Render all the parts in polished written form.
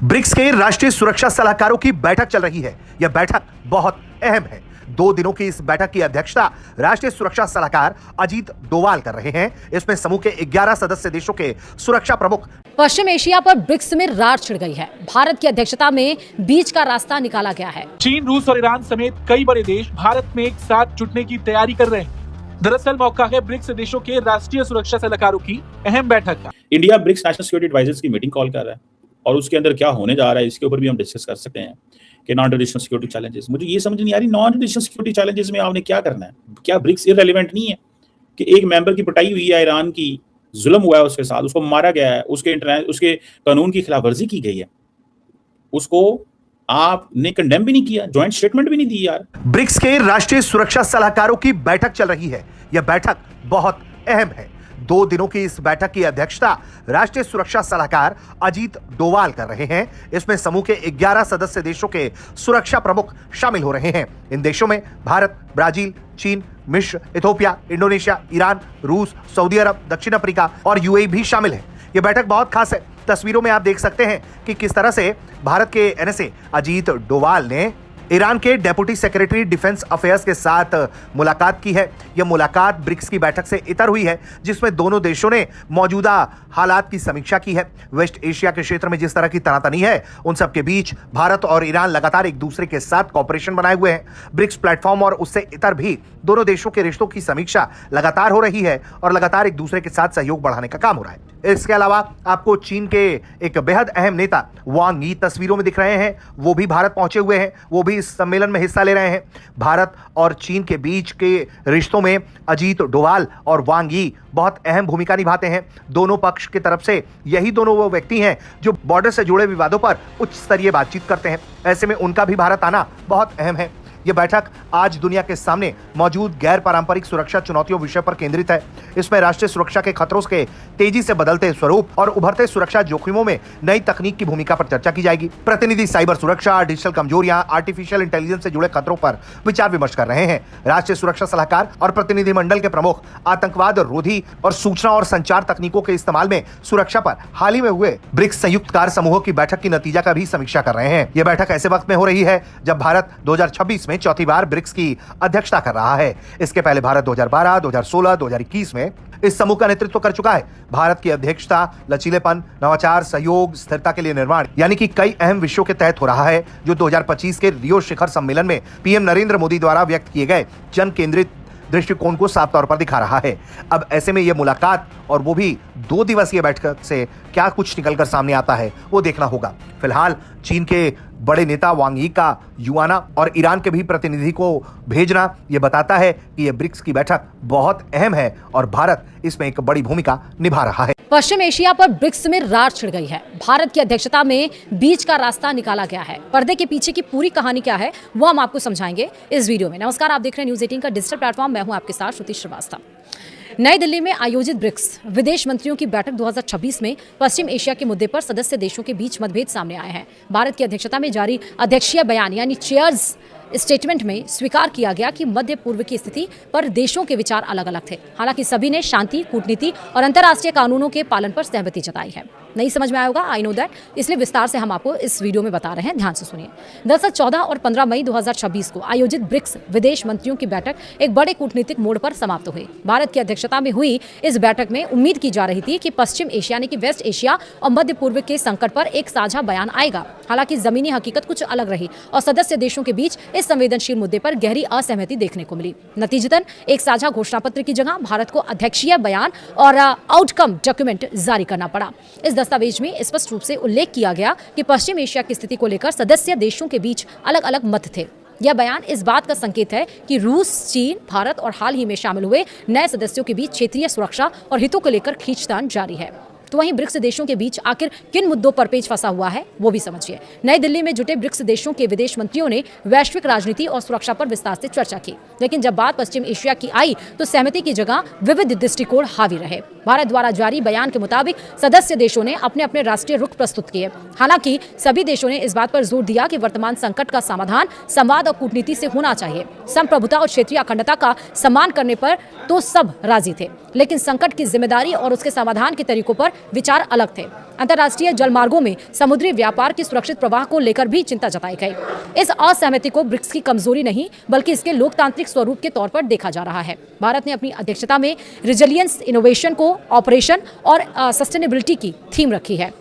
BRICS के राष्ट्रीय सुरक्षा सलाहकारों की बैठक चल रही है। यह बैठक बहुत अहम है। 2 दिनों की इस बैठक की अध्यक्षता राष्ट्रीय सुरक्षा सलाहकार अजीत डोवाल कर रहे हैं। इसमें समूह के 11 सदस्य देशों के सुरक्षा प्रमुख। पश्चिम एशिया पर ब्रिक्स में रार छिड़ गई है। भारत की अध्यक्षता में बीच का रास्ता निकाला गया है। चीन, रूस और ईरान समेत कई बड़े देश भारत में एक साथ जुटने की तैयारी कर रहे हैं। दरअसल मौका है ब्रिक्स देशों के राष्ट्रीय सुरक्षा सलाहकारों की अहम बैठक का। India BRICS national security advisers की मीटिंग कॉल कर रहा है और उसके अंदर क्या होने जा रहा है इसके ऊपर भी हम डिस्कस कर सकते हैं कि नॉन ट्रेडिशनल सिक्योरिटी चैलेंजेस। मुझे ये समझ नहीं आ रही नॉन ट्रेडिशनल सिक्योरिटी चैलेंजेस में आपने क्या करना है। क्या ब्रिक्स इररिलेवेंट नहीं है कि एक मेंबर की पिटाई हुई है, ईरान की जुल्म हुआ है, उसके साथ उसको मारा गया है, उसके कानून की खिलाफवर्जी की गई है, उसको आपने कंडेम भी नहीं किया, जॉइंट स्टेटमेंट भी नहीं दी यार। ब्रिक्स के राष्ट्रीय सुरक्षा सलाहकारों की बैठक चल रही है। यह बैठक बहुत अहम है। 2 दिनों की इस बैठक की अध्यक्षता राष्ट्रीय सुरक्षा सलाहकार अजीत डोवाल कर रहे हैं। इसमें समूह के 11 सदस्य देशों के सुरक्षा प्रमुख शामिल हो रहे हैं। इन देशों में भारत, ब्राजील, चीन, मिस्र, इथोपिया, इंडोनेशिया, ईरान, रूस, सऊदी अरब, दक्षिण अफ्रीका और यूएई भी शामिल है। यह बैठक बहुत खास है। तस्वीरों में आप देख सकते हैं कि किस तरह से भारत के एनएसए अजीत डोवाल ने ईरान के डेप्यूटी सेक्रेटरी डिफेंस अफेयर्स के साथ मुलाकात की है। यह मुलाकात ब्रिक्स की बैठक से इतर हुई है, जिसमें दोनों देशों ने मौजूदा हालात की समीक्षा की है। वेस्ट एशिया के क्षेत्र में जिस तरह की तनातनी है, उन सब के बीच भारत और ईरान लगातार एक दूसरे के साथ कॉपरेशन बनाए हुए हैं। ब्रिक्स प्लेटफॉर्म और उससे इतर भी दोनों देशों के रिश्तों की समीक्षा लगातार हो रही है और लगातार एक दूसरे के साथ सहयोग बढ़ाने का काम हो रहा है। इसके अलावा आपको चीन के एक बेहद अहम नेता वांग यी तस्वीरों में दिख रहे हैं। वो भी भारत पहुंचे हुए हैं, वो भी इस सम्मेलन में हिस्सा ले रहे हैं। भारत और चीन के बीच के रिश्तों में अजीत डोवाल और वांग यी बहुत अहम भूमिका निभाते हैं। दोनों पक्ष की तरफ से यही दोनों वो व्यक्ति हैं जो बॉर्डर से जुड़े विवादों पर उच्च स्तरीय बातचीत करते हैं। ऐसे में उनका भी भारत आना बहुत अहम है। यह बैठक आज दुनिया के सामने मौजूद गैर पारंपरिक सुरक्षा चुनौतियों विषय पर केंद्रित है। इसमें राष्ट्रीय सुरक्षा के खतरों के तेजी से बदलते स्वरूप और उभरते सुरक्षा जोखिमों में नई तकनीक की भूमिका पर चर्चा की जाएगी। प्रतिनिधि साइबर सुरक्षा, डिजिटल कमजोरियां, आर्टिफिशियल इंटेलिजेंस से जुड़े खतरों पर विचार विमर्श कर रहे हैं। राष्ट्रीय सुरक्षा सलाहकार और प्रतिनिधिमंडल के प्रमुख आतंकवाद रोधी और सूचना और संचार तकनीकों के इस्तेमाल में सुरक्षा पर हाल ही में हुए ब्रिक्स संयुक्त कार्य समूह की बैठक की नतीजा का भी समीक्षा कर रहे हैं। यह बैठक ऐसे वक्त में हो रही है जब भारत 2026 में चौथी बार ब्रिक्स की अध्यक्षता कर रहा है। इसके पहले भारत 2012, 2016, 2021 में इस समूह का नेतृत्व कर चुका है। भारत की अध्यक्षता लचीलेपन, नवाचार, सहयोग, स्थिरता के लिए निर्माण यानी कि कई अहम विषयों के तहत हो रहा है, जो 2025 के रियो शिखर सम्मेलन में पीएम नरेंद्र मोदी द्वारा व्यक्त किए गए जन केंद्रित दृष्टिकोण को साफ तौर पर दिखा रहा है। अब ऐसे में यह मुलाकात और वो भी 2 दिवसीय बैठक से क्या कुछ निकलकर सामने आता है वो देखना होगा। फिलहाल चीन के बड़े नेता वांग यी का युआना और ईरान के भी प्रतिनिधि को भेजना यह बताता है कि यह ब्रिक्स की बैठक बहुत अहम है और भारत इसमें एक बड़ी भूमिका निभा रहा है। पश्चिम एशिया पर ब्रिक्स में रार छिड़ गई है। भारत की अध्यक्षता में बीच का रास्ता निकाला गया है। पर्दे के पीछे की पूरी कहानी क्या है वो हम आपको समझाएंगे इस वीडियो में। नमस्कार, आप देख रहे हैं न्यूज़ 18 का डिजिटल प्लेटफॉर्म। मैं हूं आपके साथ श्रुति श्रीवास्तव। नई दिल्ली में आयोजित ब्रिक्स विदेश मंत्रियों की बैठक 2026 में पश्चिम एशिया के मुद्दे पर सदस्य देशों के बीच मतभेद सामने आए हैं। भारत की अध्यक्षता में जारी अध्यक्षीय बयान यानी चेयर्स स्टेटमेंट में स्वीकार किया गया कि मध्य पूर्व की स्थिति पर देशों के विचार अलग अलग थे। हालांकि सभी ने शांति, कूटनीति और अंतर्राष्ट्रीय कानूनों के पालन पर सहमति जताई है। नहीं समझ में आया होगा, आई नो दैट, इसलिए विस्तार से हम आपको इस वीडियो में बता रहे हैं, ध्यान से सुनिए। दरअसल 14 और 15 मई 2026 को आयोजित ब्रिक्स विदेश मंत्रियों की बैठक एक बड़े कूटनीतिक मोड़ पर समाप्त हुई। भारत की अध्यक्षता में हुई इस बैठक में उम्मीद की जा रही थी कि पश्चिम एशिया यानी कि वेस्ट एशिया और मध्य पूर्व के संकट पर एक साझा बयान आएगा। हालांकि जमीनी हकीकत कुछ अलग रही और सदस्य देशों के बीच इस संवेदनशील मुद्दे पर गहरी असहमति देखने को मिली। नतीजतन एक साझा घोषणा पत्र की जगह भारत को अध्यक्षीय बयान और आउटकम डॉक्यूमेंट जारी करना पड़ा। इस दस्तावेज में स्पष्ट रूप से उल्लेख किया गया कि पश्चिम एशिया की स्थिति को लेकर सदस्य देशों के बीच अलग अलग मत थे। यह बयान इस बात का संकेत है कि रूस, चीन, भारत और हाल ही में शामिल हुए नए सदस्यों के बीच क्षेत्रीय सुरक्षा और हितों को लेकर खींचतान जारी है। तो वहीं ब्रिक्स देशों के बीच आखिर किन मुद्दों पर पेच फंसा हुआ है वो भी समझिए। नई दिल्ली में जुटे ब्रिक्स देशों के विदेश मंत्रियों ने वैश्विक राजनीति और सुरक्षा पर विस्तार से चर्चा की, लेकिन जब बात पश्चिम एशिया की आई तो सहमति की जगह विविध दृष्टिकोण हावी रहे। भारत द्वारा जारी बयान के मुताबिक सदस्य देशों ने अपने अपने राष्ट्रीय रुख प्रस्तुत किए। हालांकि सभी देशों ने इस बात पर जोर दिया कि वर्तमान संकट का समाधान संवाद और कूटनीति से होना चाहिए। संप्रभुता और क्षेत्रीय अखंडता का सम्मान करने पर तो सब राजी थे, लेकिन संकट की जिम्मेदारी और उसके समाधान के तरीकों पर विचार अलग थे। अंतर्राष्ट्रीय जलमार्गों में समुद्री व्यापार के सुरक्षित प्रवाह को लेकर भी चिंता जताई गई। इस असहमति को ब्रिक्स की कमजोरी नहीं बल्कि इसके लोकतांत्रिक स्वरूप के तौर पर देखा जा रहा है। भारत ने अपनी अध्यक्षता में रिजिलियंस, इनोवेशन को ऑपरेशन और सस्टेनेबिलिटी की थीम रखी है।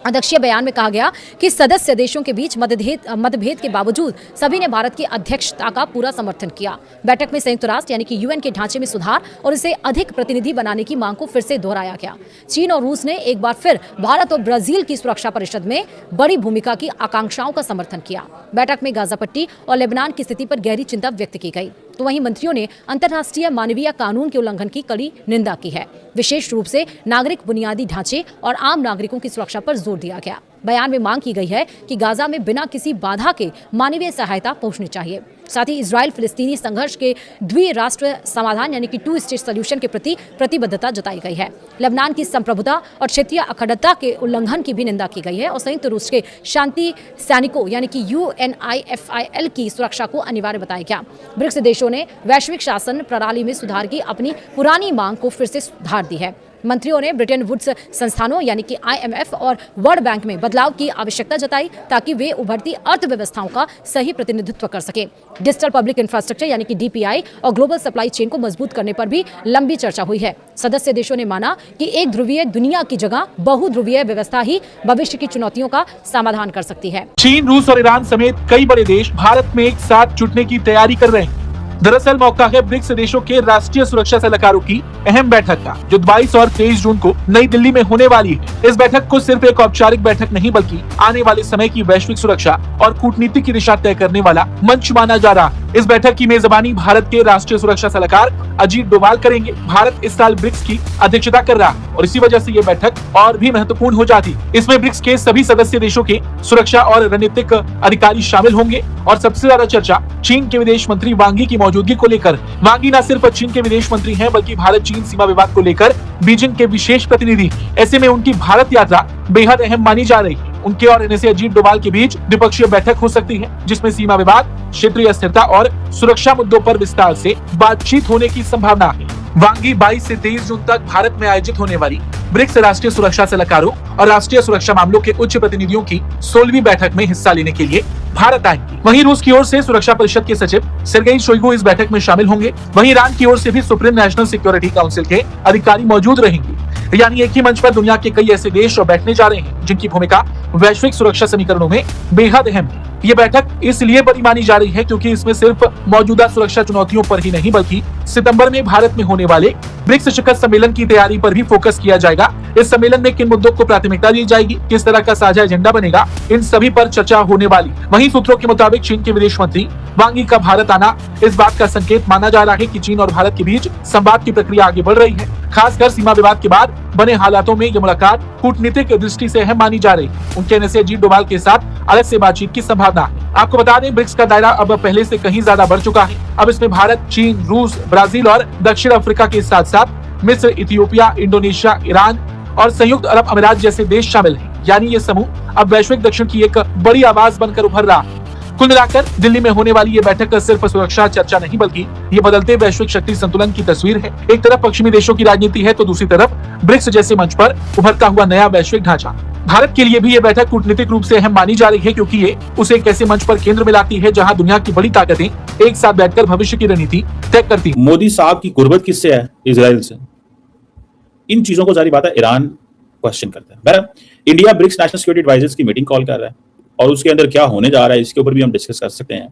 अध्यक्षीय बयान में कहा गया कि सदस्य देशों के बीच मतभेद के बावजूद सभी ने भारत की अध्यक्षता का पूरा समर्थन किया। बैठक में संयुक्त राष्ट्र यानी कि यूएन के ढांचे में सुधार और इसे अधिक प्रतिनिधि बनाने की मांग को फिर से दोहराया गया। चीन और रूस ने एक बार फिर भारत और ब्राजील की सुरक्षा परिषद में बड़ी भूमिका की आकांक्षाओं का समर्थन किया। बैठक में गाजा पट्टी और लेबनान की स्थिति पर गहरी चिंता व्यक्त की गई। तो वहीं मंत्रियों ने अंतर्राष्ट्रीय मानवीय कानून के उल्लंघन की कड़ी निंदा की है। विशेष रूप से नागरिक बुनियादी ढांचे और आम नागरिकों की सुरक्षा पर जोर दिया गया। बयान में मांग की गई है कि गाजा में बिना किसी बाधा के मानवीय सहायता पहुंचनी चाहिए। साथ ही इजराइल फिलिस्तीनी संघर्ष के द्विराष्ट्र समाधान यानी कि 2 स्टेट सॉल्यूशन के प्रति प्रतिबद्धता जताई गई है। लेबनान की संप्रभुता और क्षेत्रीय अखंडता के उल्लंघन की भी निंदा की गई है और संयुक्त राष्ट्र के शांति सैनिकों यानी कि UNIFIL की सुरक्षा को अनिवार्य बताया गया। ब्रिक्स देशों ने वैश्विक शासन प्रणाली में सुधार की अपनी पुरानी मांग को फिर से सुधार दी है। मंत्रियों ने ब्रिटेन वुड्स संस्थानों यानी कि IMF और वर्ल्ड बैंक में बदलाव की आवश्यकता जताई ताकि वे उभरती अर्थव्यवस्थाओं का सही प्रतिनिधित्व कर सके। डिजिटल पब्लिक इंफ्रास्ट्रक्चर यानी कि DPI और ग्लोबल सप्लाई चेन को मजबूत करने पर भी लंबी चर्चा हुई है। सदस्य देशों ने माना कि एक ध्रुवीय दुनिया की जगह बहुध्रुवीय व्यवस्था ही भविष्य की चुनौतियों का समाधान कर सकती है। चीन, रूस और ईरान समेत कई बड़े देश भारत में एक साथ जुटने की तैयारी कर रहे हैं। दरअसल मौका है ब्रिक्स देशों के राष्ट्रीय सुरक्षा सलाहकारों की अहम बैठक का, जो 22 और 23 जून को नई दिल्ली में होने वाली है। इस बैठक को सिर्फ एक औपचारिक बैठक नहीं बल्कि आने वाले समय की वैश्विक सुरक्षा और कूटनीति की दिशा तय करने वाला मंच माना जा रहा है। इस बैठक की मेजबानी भारत के राष्ट्रीय सुरक्षा सलाहकार अजीत डोभाल करेंगे। भारत इस साल ब्रिक्स की अध्यक्षता कर रहा है और इसी वजह से ये बैठक और भी महत्वपूर्ण हो जाती। इसमें ब्रिक्स के सभी सदस्य देशों के सुरक्षा और रणनीतिक अधिकारी शामिल होंगे और सबसे ज्यादा चर्चा चीन के विदेश मंत्री वांग यी की मौजूदगी को लेकर। वांग यी न सिर्फ चीन के विदेश मंत्री हैं बल्कि भारत चीन सीमा विवाद को लेकर बीजिंग के विशेष प्रतिनिधि। ऐसे में उनकी भारत यात्रा बेहद अहम मानी जा रही है। उनके और एनएसए अजीत डोभाल के बीच द्विपक्षीय बैठक हो सकती है जिसमें सीमा विवाद, क्षेत्रीय स्थिरता और सुरक्षा मुद्दों पर विस्तार से बातचीत होने की संभावना है। वांग यी 22 से 23 जून तक भारत में आयोजित होने वाली ब्रिक्स राष्ट्रीय सुरक्षा सलाहकारों और राष्ट्रीय सुरक्षा मामलों के उच्च प्रतिनिधियों की 16वीं बैठक में हिस्सा लेने के लिए भारत आएंगे। वहीं रूस की ओर से सुरक्षा परिषद के सचिव सेर्गेई शोइगु इस बैठक में शामिल होंगे। वहीं ईरान की ओर से भी सुप्रीम नेशनल सिक्योरिटी काउंसिल के अधिकारी मौजूद रहेंगे। यानी एक ही मंच पर दुनिया के कई ऐसे देश बैठने जा रहे हैं जिनकी भूमिका वैश्विक सुरक्षा समीकरणों में बेहद अहम है। ये बैठक इसलिए बड़ी मानी जा रही है क्योंकि इसमें सिर्फ मौजूदा सुरक्षा चुनौतियों पर ही नहीं बल्कि सितंबर में भारत में होने वाले ब्रिक्स शिखर सम्मेलन की तैयारी पर भी फोकस किया जाएगा। इस सम्मेलन में किन मुद्दों को प्राथमिकता दी जाएगी, किस तरह का साझा एजेंडा बनेगा, इन सभी पर चर्चा होने वाली। वहीं सूत्रों के मुताबिक चीन के विदेश मंत्री वांग यी का भारत आना इस बात का संकेत माना जा रहा है कि चीन और भारत के बीच संवाद की प्रक्रिया आगे बढ़ रही है। खासकर सीमा विवाद के बाद बने हालातों में ये मुलाकात कूटनीतिक दृष्टि से अहम मानी जा रही है। उनके एनएसए अजीत डोभाल के साथ अलग से बातचीत की संभावना है। आपको बता दें ब्रिक्स का दायरा अब पहले से कहीं ज्यादा बढ़ चुका है। अब इसमें भारत, चीन, रूस, ब्राजील और दक्षिण अफ्रीका के साथ साथ मिस्र, इथियोपिया, इंडोनेशिया, ईरान और संयुक्त अरब अमीरात जैसे देश शामिल हैं। यानी ये समूह अब वैश्विक दक्षिण की एक बड़ी आवाज बनकर उभर रहा है। कुल मिलाकर दिल्ली में होने वाली ये बैठक सिर्फ सुरक्षा चर्चा नहीं बल्कि ये बदलते वैश्विक शक्ति संतुलन की तस्वीर है। एक तरफ पश्चिमी देशों की राजनीति है तो दूसरी तरफ ब्रिक्स जैसे मंच पर उभरता हुआ नया वैश्विक ढांचा। भारत के लिए भी ये बैठक कूटनीतिक रूप से अहम मानी जा रही है क्योंकि ये उसे एक ऐसे मंच पर केंद्र में लाती है जहां दुनिया की बड़ी ताकतें एक साथ बैठकर भविष्य की रणनीति तय करती है। मोदी साहब की गुर्बत किससे है? इजराइल से। इन चीजों को सारी बात है ईरान क्वेश्चन करता है। बहरहाल India BRICS national security advisers की मीटिंग कॉल कर रहा है और उसके अंदर क्या होने जा रहा है इसके ऊपर भी हम डिस्कस कर सकते हैं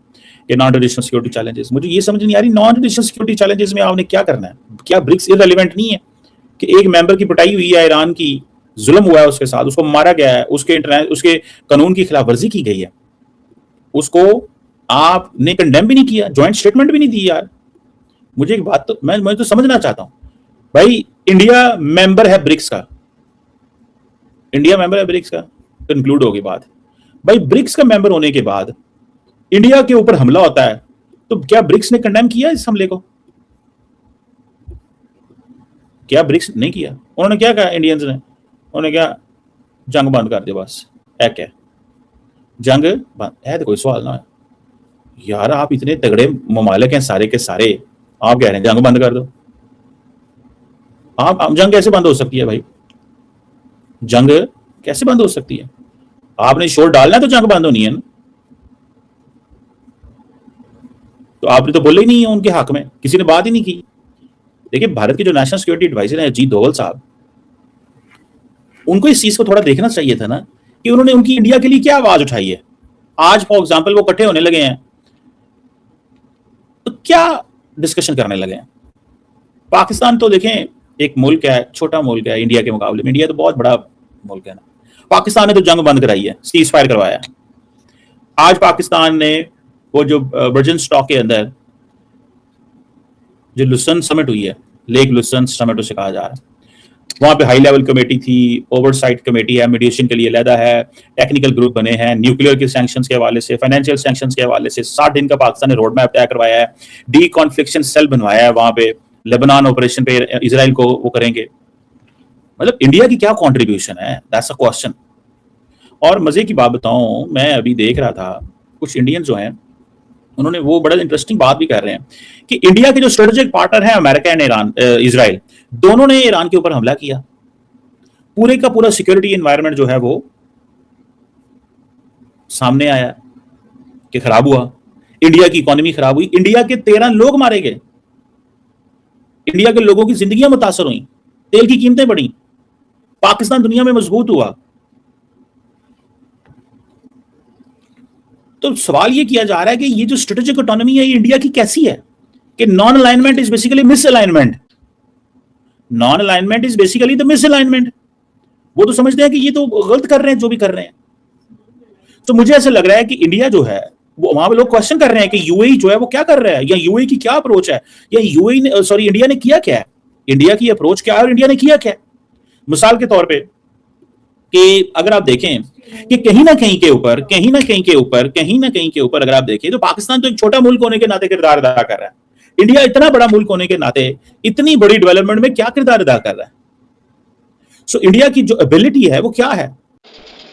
कि नॉन ट्रेडिशनल सिक्योरिटी चैलेंजेस। मुझे ये समझ नहीं आ रही नॉन ट्रेडिशनल सिक्योरिटी चैलेंजेस में आपने क्या करना है? क्या ब्रिक्स इररिलेवेंट नहीं है कि एक मेंबर की पिटाई हुई है, ईरान की जुल्म हुआ है उसके साथ, उसको मारा गया है, उसके कानून की खिलाफ वर्जी की गई है, उसको आपने कंडेम भी नहीं किया, ज्वाइंट स्टेटमेंट भी नहीं दी यार। मुझे एक बात तो मैं तो समझना चाहता हूं भाई, इंडिया मेंबर है ब्रिक्स का, इंडिया मेंबर है ब्रिक्स का, कंक्लूड होगी बात। भाई ब्रिक्स का मेंबर होने के बाद इंडिया के ऊपर हमला होता है तो क्या ब्रिक्स ने कंडेम किया इस हमले को? क्या ब्रिक्स नहीं किया? उन्होंने क्या कहा इंडियंस ने? उन्होंने क्या जंग बंद कर दे बस। है क्या जंग बंद है? तो कोई सवाल ना है यार, आप इतने तगड़े ममालिक हैं सारे के सारे, आप कह रहे हैं जंग बंद कर दो। आप जंग कैसे बंद हो सकती है भाई? जंग कैसे बंद हो सकती है? आपने शोर डालना है तो जंग बंद होनी है ना। तो आपने तो बोले ही नहीं है उनके हक में, किसी ने बात ही नहीं की। देखिए, भारत के जो नेशनल सिक्योरिटी एडवाइजर हैं अजीत डोवाल साहब, उनको इस चीज को थोड़ा देखना चाहिए था ना कि उन्होंने उनकी इंडिया के लिए क्या आवाज उठाई है। आज फॉर एग्जाम्पल वो इकट्ठे होने लगे हैं तो क्या डिस्कशन करने लगे हैं। पाकिस्तान तो देखें एक मुल्क है, छोटा मुल्क है इंडिया के मुकाबले में। इंडिया तो बहुत बड़ा मुल्क है ना। पाकिस्तान ने तो जंग बंद कराई है, सीज फायर करवाया। आज पाकिस्तान ने वो जो वर्जिन स्टॉक के अंदर जो लुसन समिट हुई है, लेक लुसन समिट उसे कहा जा रहा है, वहां पे हाई लेवल कमेटी थी, ओवरसाइट कमेटी है, मीडिएशन के लिए अलहदा है, टेक्निकल ग्रुप बने हैं, न्यूक्लियर के सैंक्शंस के हवाले से, फाइनेंशियल सैंक्शंस के हवाले से 60 दिन का पाकिस्तान ने रोड मैप तय करवाया है, डी कॉन्फ्लिक्शन सेल बनवाया है, वहां पे लेबनान ऑपरेशन पे इजराइल को वो करेंगे। मतलब इंडिया की क्या कॉन्ट्रीब्यूशन है, दैट्स अ क्वेश्चन। और मजे की बात बताऊं, मैं अभी देख रहा था कुछ इंडियन जो हैं उन्होंने वो बड़ा इंटरेस्टिंग बात भी कर रहे हैं कि इंडिया के जो स्ट्रेटेजिक पार्टनर है अमेरिका एंड ईरान, इजराइल, दोनों ने ईरान के ऊपर हमला किया। पूरे का पूरा सिक्योरिटी एनवायरनमेंट जो है वो सामने आया कि खराब हुआ, इंडिया की इकोनॉमी खराब हुई, इंडिया के 13 लोग मारे गए, इंडिया के लोगों की जिंदगियां मुतासर हुई, तेल की कीमतें बढ़ी, पाकिस्तान दुनिया में मजबूत हुआ। तो सवाल ये किया जा रहा है कि ये जो स्ट्रेटेजिक ऑटोनॉमी है ये इंडिया की कैसी है कि non alignment is basically miss alignment. Non alignment is basically the miss alignment. वो तो समझते हैं कि ये तो गलत कर रहे हैं जो भी कर रहे हैं। तो मुझे ऐसा लग रहा है कि इंडिया जो है वो, वहां पे लोग क्वेश्चन कर रहे हैं कि यूएई जो है वो क्या कर रहा है, या यूएई की क्या अप्रोच है, या यूएई ने इंडिया ने किया क्या है, इंडिया की अप्रोच क्या है और इंडिया ने किया क्या है। मिसाल के तौर पे कि अगर आप देखें कि कहीं ना कहीं के ऊपर अगर आप देखें तो पाकिस्तान तो एक छोटा मुल्क होने के नाते किरदार अदा कर रहा है, इंडिया इतना बड़ा मुल्क होने के नाते इतनी बड़ी डेवलपमेंट में क्या किरदार अदा कर रहा है। सो इंडिया की जो एबिलिटी है वो क्या है।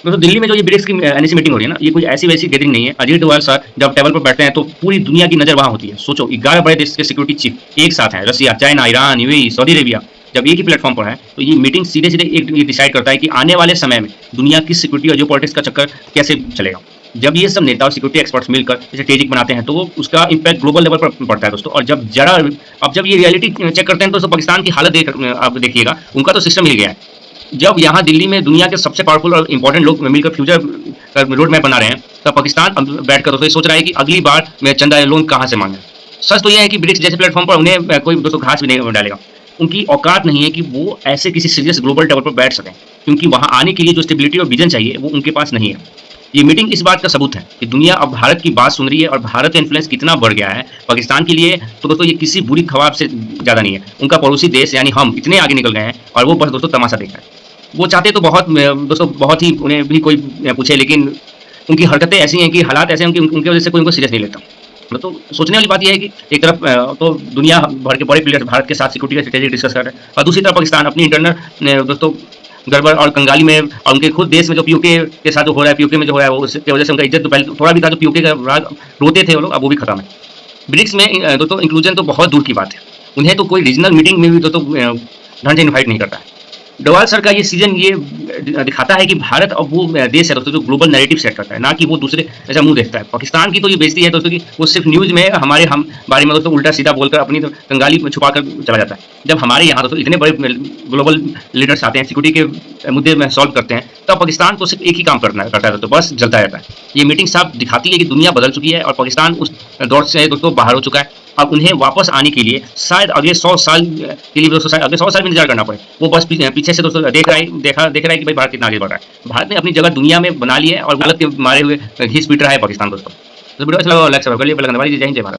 तो दिल्ली में जो ये ब्रिक्स की एनएसी मीटिंग हो रही है ना, ये कोई ऐसी वैसी गैदरिंग नहीं है। अजीत डोवाल सर जब टेबल पर बैठते हैं तो पूरी दुनिया की नजर वहां होती है। सोचो 11 बड़े देश के सिक्योरिटी चीफ एक साथ हैं, Russia, China, Iran, UAE, Saudi Arabia, जब एक ही प्लेटफॉर्म पर है तो ये मीटिंग सीधे सीधे एक डिसाइड करता है कि आने वाले समय में दुनिया की सिक्योरिटी और जियोपॉलिटिक्स का चक्कर कैसे चलेगा। जब ये सब नेता और सिक्योरिटी एक्सपर्ट्स मिलकर इसे स्ट्रेटेजिक बनाते हैं तो वो उसका इंपैक्ट ग्लोबल लेवल पर पड़ता है दोस्तों। और जब जब ये रियलिटी चेक करते हैं तो पाकिस्तान की हालत आप देखिएगा, उनका तो सिस्टम हिल गया है। जब यहाँ दिल्ली में दुनिया के सबसे पावरफुल और इंपॉर्टेंट लोग मिलकर फ्यूचर का रोड मैप बना रहे हैं, तब पाकिस्तान बैठकर दोस्तों सोच रहा है कि अगली बार मैं चंदा या लोन कहाँ से मांगे। सच तो यह है कि ब्रिक्स जैसे प्लेटफॉर्म पर उन्हें कोई दोस्तों घास भी नहीं डालेगा। उनकी औकात नहीं है कि वो ऐसे किसी सीरियस ग्लोबल लेवल पर बैठ सकें, क्योंकि वहाँ आने के लिए जो स्टेबिलिटी और विजन चाहिए वो उनके पास नहीं है। ये मीटिंग इस बात का सबूत है कि दुनिया अब भारत की बात सुन रही है और भारत का इन्फ्लुएंस कितना बढ़ गया है पाकिस्तान के लिए। तो दोस्तों ये किसी बुरी ख्वाब से ज़्यादा नहीं है। उनका पड़ोसी देश यानी हम इतने आगे निकल गए हैं और वो बस दोस्तों तमाशा देख रहे हैं। वो चाहते तो बहुत ही उन्हें भी कोई पूछे, लेकिन उनकी हरकतें ऐसी हैं कि हालात ऐसे हैं कि उनकी वजह से कोई उनको सीरियस नहीं लेता। तो सोचने वाली बात यह है कि एक तरफ तो दुनिया भर के बड़े प्लेयर्स भारत के साथ सिक्योरिटी का स्ट्रेटेजी डिस्कस कर रहे हैं और दूसरी तरफ पाकिस्तान अपनी इंटरनल दोस्तों गड़बड़ और कंगाली में और उनके खुद देश में जो पीओके के साथ जो हो रहा है, पीओके में जो हो रहा है वो उसकी वजह से उनका इज्जत तो पहले थोड़ा भी था, जो पीओके का रोते थे वो लोग, अब वो भी खत्म है। ब्रिक्स में दोस्तों इंक्लूजन तो बहुत दूर की बात है, उन्हें तो कोई रीजनल मीटिंग में भी दोस्तों ढंग से इन्वाइट नहीं करता है। डोवाल सर का ये सीजन ये दिखाता है कि भारत अब वो देश है दोस्तों जो ग्लोबल नैरेटिव सेट करता है, ना कि वो दूसरे ऐसा मुंह देखता है। पाकिस्तान की तो ये बेइज्जती है दोस्तों कि वो सिर्फ न्यूज़ में हम बारे में दोस्तों उल्टा सीधा बोलकर अपनी कंगाली में छुपा कर चला जाता है। जब हमारे यहाँ दोस्तों इतने बड़े ग्लोबल लीडर्स आते हैं, सिक्योरिटी के मुद्दे में सॉल्व करते हैं, तब पाकिस्तान तो सिर्फ एक ही काम करता है दोस्तों, बस जलता रहता है। ये मीटिंग साफ दिखाती है कि दुनिया बदल चुकी है और पाकिस्तान उस दौर से दोस्तों बाहर हो चुका है। अब उन्हें वापस आने के लिए शायद अगले 100 साल के लिए दोस्तों शायद अगले 100 साल में इंतजार करना पड़े। वो बस पीछे से दोस्तों देख रहा है कि भाई भारत कितना आगे बढ़ रहा है। भारत ने अपनी जगह दुनिया में बना ली है और गलत के मारे हुए घिस पीट रहा है पाकिस्तान दोस्तों। तो वीडियो अच्छा लगा लाइक सब्सक्राइब कर लिए, जय हिंद जय भारत।